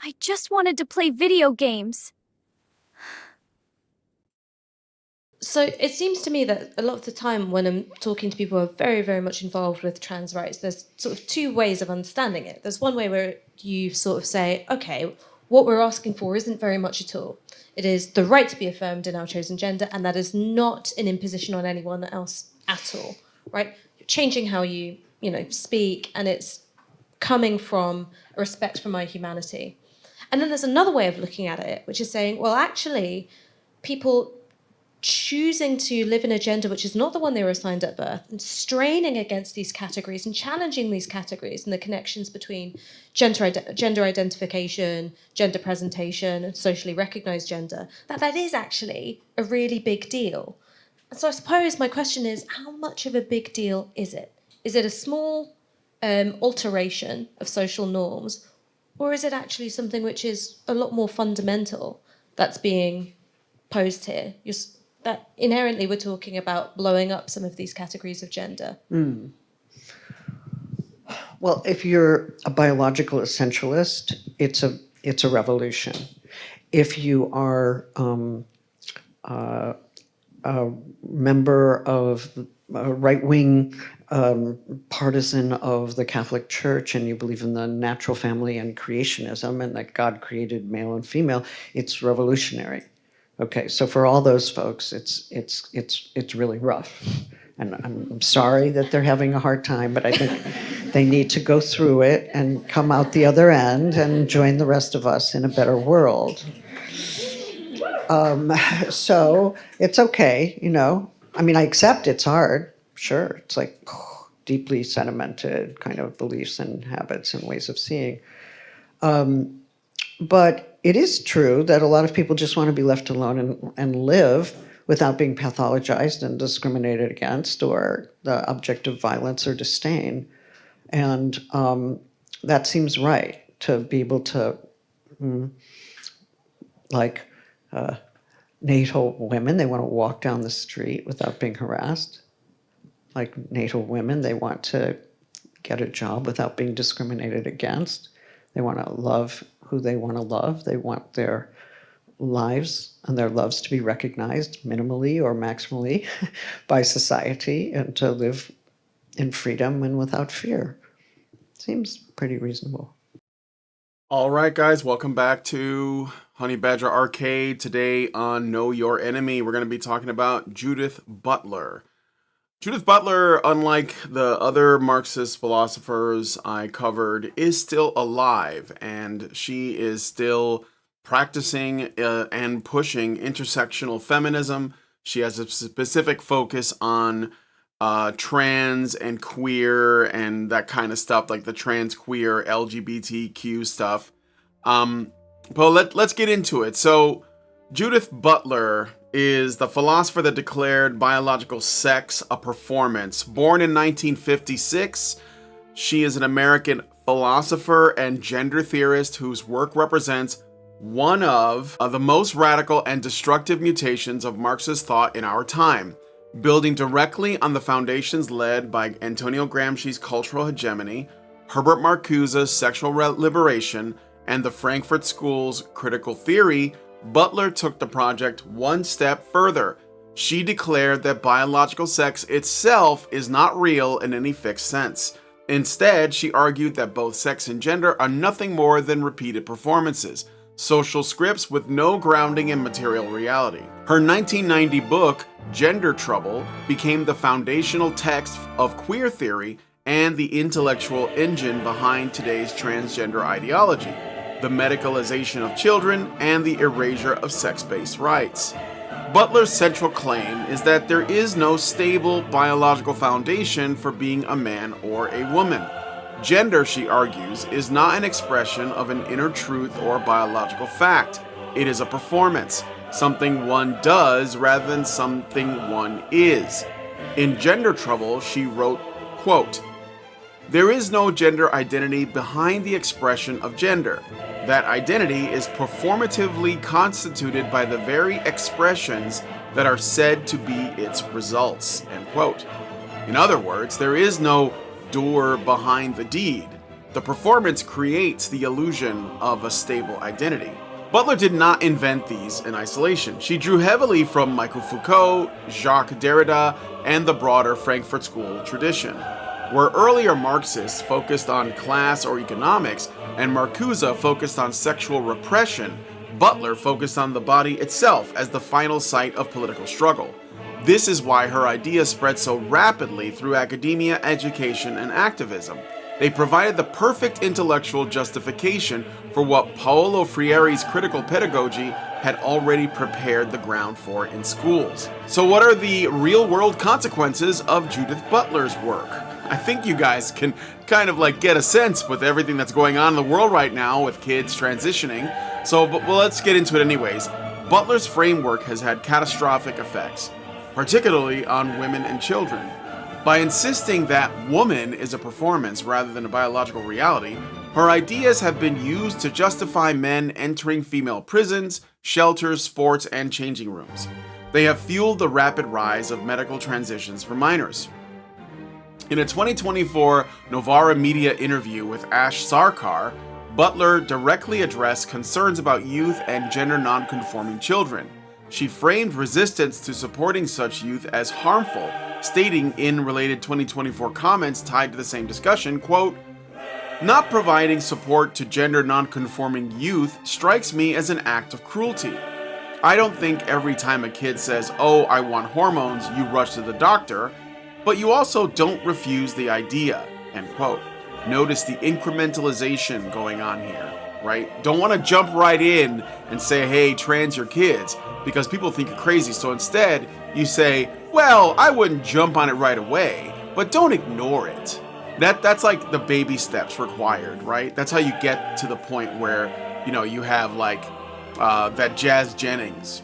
I just wanted to play video games. So it seems to me that a lot of the time when I'm talking to people who are very, very much involved with trans rights, there's sort of two ways of understanding it. There's one way where you sort of say, okay, what we're asking for isn't very much at all. It is the right to be affirmed in our chosen gender, and that is not an imposition on anyone else at all, right? You're changing how you speak, and it's coming from a respect for my humanity. And then there's another way of looking at it, which is saying, well, actually, people choosing to live in a gender which is not the one they were assigned at birth, and straining against these categories and challenging these categories and the connections between gender identification, gender presentation, and socially recognized gender, that is actually a really big deal. And so I suppose my question is, how much of a big deal is it? Is it a small alteration of social norms, or is it actually something which is a lot more fundamental that's being posed here? That inherently we're talking about blowing up some of these categories of gender. Well, if you're a biological essentialist, it's a revolution. If you are a member of a right-wing partisan of the Catholic Church, and you believe in the natural family and creationism, and that God created male and female, it's revolutionary. Okay, so for all those folks, it's really rough, and I'm sorry that they're having a hard time, but I think they need to go through it and come out the other end and join the rest of us in a better world. So it's okay, I mean, I accept it's hard, sure. It's like deeply sedimented kind of beliefs and habits and ways of seeing. But it is true that a lot of people just want to be left alone and live without being pathologized and discriminated against or the object of violence or disdain. And that seems right, to be able to, natal women, they want to walk down the street without being harassed. Like natal women, they want to get a job without being discriminated against. They want to love who they want to love. They want their lives and their loves to be recognized minimally or maximally by society, and to live in freedom and without fear. Seems pretty reasonable. All right, guys, welcome back to Honey Badger Arcade. Today on Know Your Enemy, we're going to be talking about Judith Butler. Judith Butler, unlike the other Marxist philosophers I covered, is still alive, and she is still practicing and pushing intersectional feminism. She has a specific focus on trans and queer and that kind of stuff, like the trans, queer, LGBTQ stuff. But let's get into it. So Judith Butler is the philosopher that declared biological sex a performance. Born in 1956, she is an American philosopher and gender theorist whose work represents one of the most radical and destructive mutations of Marxist thought in our time, building directly on the foundations led by Antonio Gramsci's cultural hegemony, Herbert Marcuse's sexual liberation, and the Frankfurt School's critical theory. Butler took the project one step further. She declared that biological sex itself is not real in any fixed sense. Instead, she argued that both sex and gender are nothing more than repeated performances, social scripts with no grounding in material reality. Her 1990 book, Gender Trouble, became the foundational text of queer theory and the intellectual engine behind today's transgender ideology, the medicalization of children, and the erasure of sex-based rights. Butler's central claim is that there is no stable biological foundation for being a man or a woman. Gender, she argues, is not an expression of an inner truth or biological fact. It is a performance, something one does rather than something one is. In Gender Trouble, she wrote, quote, "There is no gender identity behind the expression of gender. That identity is performatively constituted by the very expressions that are said to be its results." End quote. In other words, there is no door behind the deed. The performance creates the illusion of a stable identity. Butler did not invent these in isolation. She drew heavily from Michel Foucault, Jacques Derrida, and the broader Frankfurt School tradition. Where earlier Marxists focused on class or economics, and Marcuse focused on sexual repression, Butler focused on the body itself as the final site of political struggle. This is why her ideas spread so rapidly through academia, education, and activism. They provided the perfect intellectual justification for what Paolo Freire's critical pedagogy had already prepared the ground for in schools. So what are the real-world consequences of Judith Butler's work? I think you guys can kind of get a sense with everything that's going on in the world right now with kids transitioning. But let's get into it anyways. Butler's framework has had catastrophic effects, particularly on women and children. By insisting that woman is a performance rather than a biological reality, her ideas have been used to justify men entering female prisons, shelters, sports, and changing rooms. They have fueled the rapid rise of medical transitions for minors. In a 2024 Novara Media interview with Ash Sarkar, Butler directly addressed concerns about youth and gender non-conforming children. She framed resistance to supporting such youth as harmful, stating in related 2024 comments tied to the same discussion, quote, "Not providing support to gender non-conforming youth strikes me as an act of cruelty. I don't think every time a kid says, 'Oh, I want hormones,' you rush to the doctor, but you also don't refuse the idea," end quote. Notice the incrementalization going on here, right? Don't want to jump right in and say, "Hey, trans your kids," because people think you're crazy. So instead, you say, "Well, I wouldn't jump on it right away, but don't ignore it." That's like the baby steps required, right? That's how you get to the point where, you have that Jazz Jennings,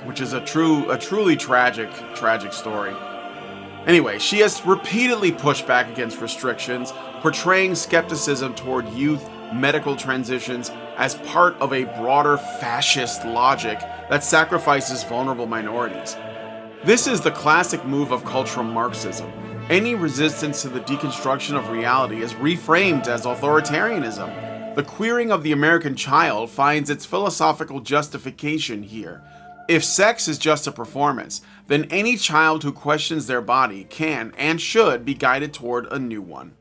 which is a truly tragic story. Anyway, she has repeatedly pushed back against restrictions, portraying skepticism toward youth medical transitions as part of a broader fascist logic that sacrifices vulnerable minorities. This is the classic move of cultural Marxism. Any resistance to the deconstruction of reality is reframed as authoritarianism. The queering of the American child finds its philosophical justification here. If sex is just a performance, then any child who questions their body can and should be guided toward a new one.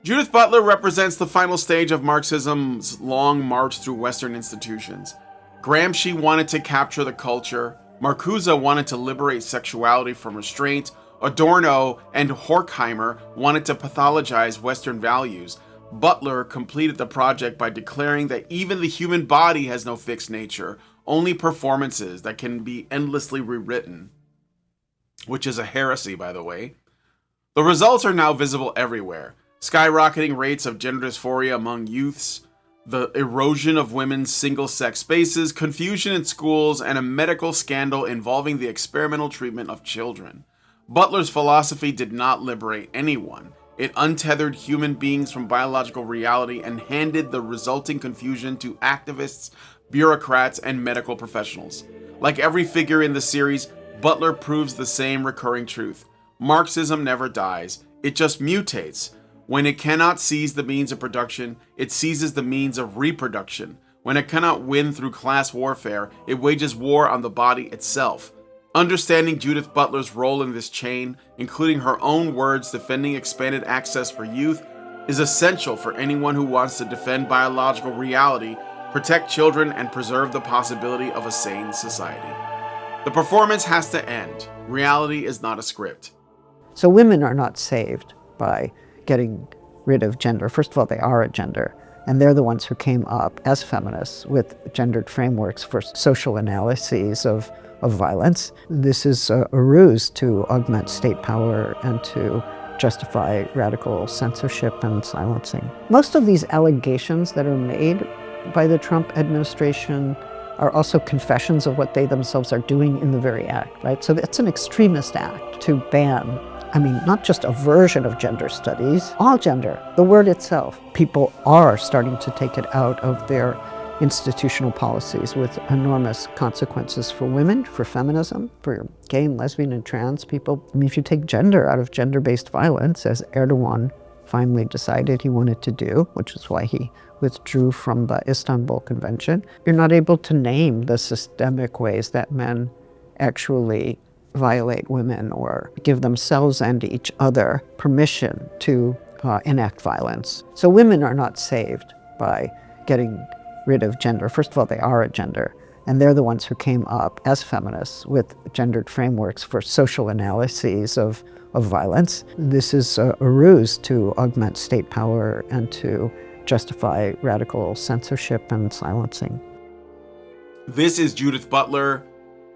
Judith Butler represents the final stage of Marxism's long march through Western institutions. Gramsci wanted to capture the culture, Marcuse wanted to liberate sexuality from restraint, Adorno and Horkheimer wanted to pathologize Western values. Butler completed the project by declaring that even the human body has no fixed nature, only performances that can be endlessly rewritten. Which is a heresy, by the way. The results are now visible everywhere. Skyrocketing rates of gender dysphoria among youths, the erosion of women's single-sex spaces, confusion in schools, and a medical scandal involving the experimental treatment of children. Butler's philosophy did not liberate anyone. It untethered human beings from biological reality and handed the resulting confusion to activists, bureaucrats, and medical professionals. Like every figure in the series, Butler proves the same recurring truth. Marxism never dies. It just mutates. When it cannot seize the means of production, it seizes the means of reproduction. When it cannot win through class warfare, it wages war on the body itself. Understanding Judith Butler's role in this chain, including her own words defending expanded access for youth, is essential for anyone who wants to defend biological reality, protect children, and preserve the possibility of a sane society. The performance has to end. Reality is not a script. So women are not saved by getting rid of gender. First of all, they are a gender, and they're the ones who came up as feminists with gendered frameworks for social analyses of violence. This is a ruse to augment state power and to justify radical censorship and silencing. Most of these allegations that are made by the Trump administration are also confessions of what they themselves are doing in the very act, right? So it's an extremist act to ban, not just a version of gender studies, all gender, the word itself. People are starting to take it out of their institutional policies with enormous consequences for women, for feminism, for gay and lesbian and trans people. If you take gender out of gender-based violence, as Erdogan finally decided he wanted to do, which is why he withdrew from the Istanbul Convention. You're not able to name the systemic ways that men actually violate women or give themselves and each other permission to enact violence. So women are not saved by getting rid of gender. First of all, they are a gender, and they're the ones who came up as feminists with gendered frameworks for social analyses of violence. This is a ruse to augment state power and to justify radical censorship and silencing. This is Judith Butler,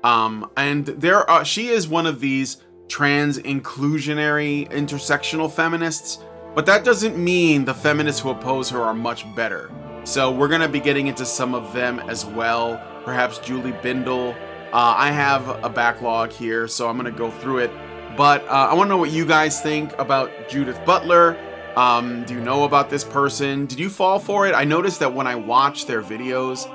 and she is one of these trans inclusionary intersectional feminists, but that doesn't mean the feminists who oppose her are much better. So we're going to be getting into some of them as well, perhaps Julie Bindel. I have a backlog here, so I'm going to go through it. But I want to know what you guys think about Judith Butler. Do you know about this person? Did you fall for it? I noticed that when I watch their videos,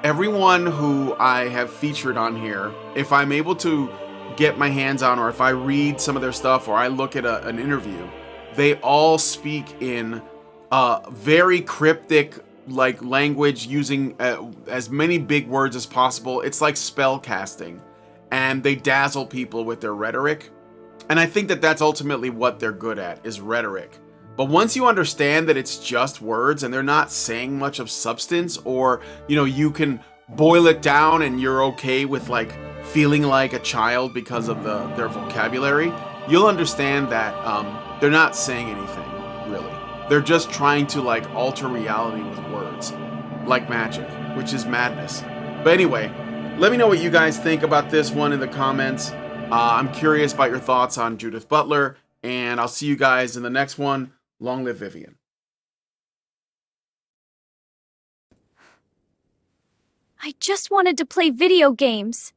everyone who I have featured on here, if I'm able to get my hands on, or if I read some of their stuff, or I look at an interview, they all speak in very cryptic language, using as many big words as possible. It's like spell casting, and they dazzle people with their rhetoric. And I think that that's ultimately what they're good at, is rhetoric. But once you understand that it's just words and they're not saying much of substance, or, you can boil it down and you're okay with feeling like a child because of their vocabulary, you'll understand that they're not saying anything, really. They're just trying to alter reality with words, like magic, which is madness. But anyway, let me know what you guys think about this one in the comments. I'm curious about your thoughts on Judith Butler, and I'll see you guys in the next one. Long live Vivian. I just wanted to play video games.